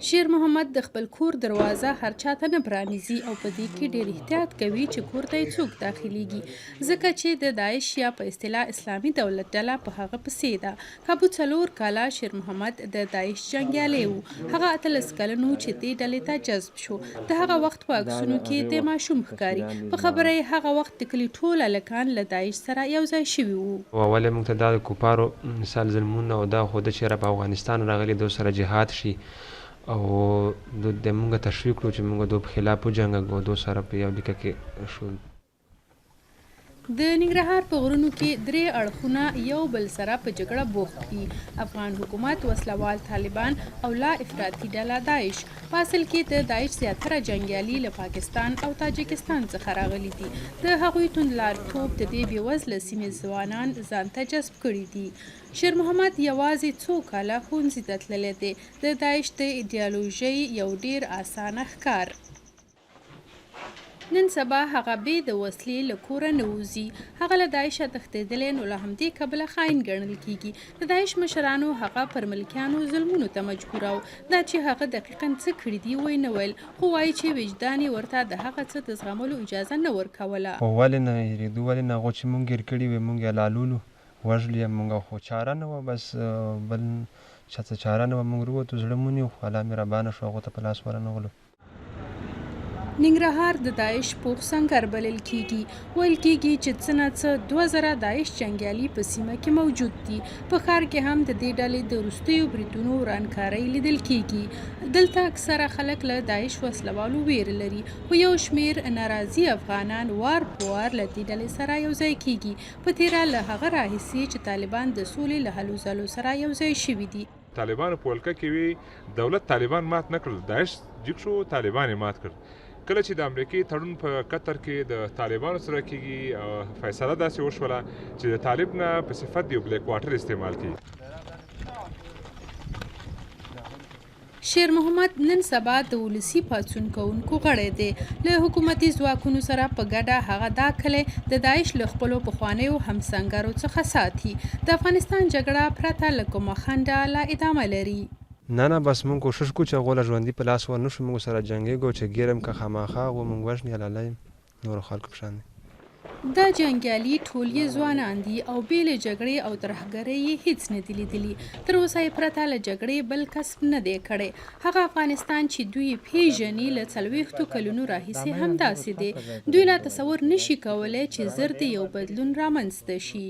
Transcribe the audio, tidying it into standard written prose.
شیر محمد د خپل کور دروازه هر چاته نه پرانیزي او په دې کې ډېر احتیاط کوي چې کور ته یې څوک داخليږي ځکه چې د داعش یا په اصطلاح اسلامي دولت ډله په هغه پسې ده. کابو څلور کاله شیر محمد د داعش جنګیالي و. هغه 18 کلن و چې دې ډلې ته جذب شو. د هغه وخت په عکسونو کې د ماشوم ښکاري. په خبره یې هغه وخت د کلي ټول هلکان له داعش سره یو ځای شوي وو. ولې موږ ته دا د کوپارو مثال ظلمونه او دا خو د چې په افغانستان راغلي دو سره جهاد شي او د موږ تشویق کړو چې موږ د خلاف وجنګو دو سره په یو لیکه کې شو. د ننګرهار په غرونو کې درې اړخونه یو بل سره په جګړه بوخت دي. افغان حکومت، وسلوال طالبان او لا افراطي ډله داعش. په اصل کې د داعش زیاتره جنګیالي له پاکستان او تاجکستان څخه راغلي دي. د هغوی توندلارتوب د دې بېوزله سیمې ځوانان ځان ته جذب کړي دي. شیر محمد یوازې څو کاله ښوونځي ته تللی دی. د داعش د ایډیالوژۍ یو ډېر اسانه ښکار. نن سبا هغه بې د وسلې له کوره نه وځي. هغه له داعشه تښتېدلی نو له همدې کبله خاین ګڼل کیږي. د داعش مشرانو هغه پر ملکیانو ظلمونو ته مجبوراو. دا چې هغه دقیقا څه کړي دي وایي نیول، خو وایي چې وجدان یې ورته د هغه څه د زغملو اجازه نه ورکوله. خو ولې نه هېرېدو، ولې نه هغو چې موږ هېر کړي وې موږ یې لالولو وژلي یې موږ، خو چاره نه وه، بس بل چا څه چاره نه وه. موږ وروتو زړه مونیو خو الله مهربانه شو هغو ته په لاس ورنغلو. ننګرهار د داعش پوخ سنګر بلل کیږي. ویل کیږي چې څه نه څه 2000 داعش جنګیالي په سیمه کې موجود دي. په ښار کې هم د دې ډلې د وروستیو بریدونو ورانکارۍ لیدل کیږي. دلته اکثره خلک له داعش وسلوالو ویره لري، خو یو شمیر ناراضي افغانان وار په وار له دې ډلې سره یو ځای کیږي. په تیره له هغه راهیسې چې طالبان د سولې له هلو ځلو سره یو ځای شوي دي. طالبانو په ولکه کې وي دولت طالبان مات نه کړل، داعش جګ شو، طالبان یې مات کړل. کله چې د امریکای تړون په قطر کې د طالبانو سره کېږي فیصله داسې وشوله چې د طالب نه په صفت یو بلیک واټر استعمال کړي. شیر محمد نن سبا د ولسي پاڅون کوونکو غړی دی. له حکومتي ځواکونو سره په ګډه هغه دا کلی د داعش له خپلو پخوانیو همسنګرو څخه ساتي. د افغانستان جګړه پرته له کومه خنډه لا ادامه لري. نه بس مونږ کوشش کوو چې هغو له ژوندي په لاس ورنشو، موږ سره جنګېږو چې ګیرم که خامخا هغو موږ وژني لالی نورو خلکو په شان دی. دا جنګیالي ټول یې ځوانان دي او بې له جګړې او ترهګرۍ یې هیڅ نه دي لیدلي. تر اوسه یې پرته له جګړې بل کسب نه دی کړی. هغه افغانستان چې دوی پیژني له 40 کلونو راهیسې همداسې دی. دوی لا تصور نشي کولی چې زر د یو بدلون رامنځته شي.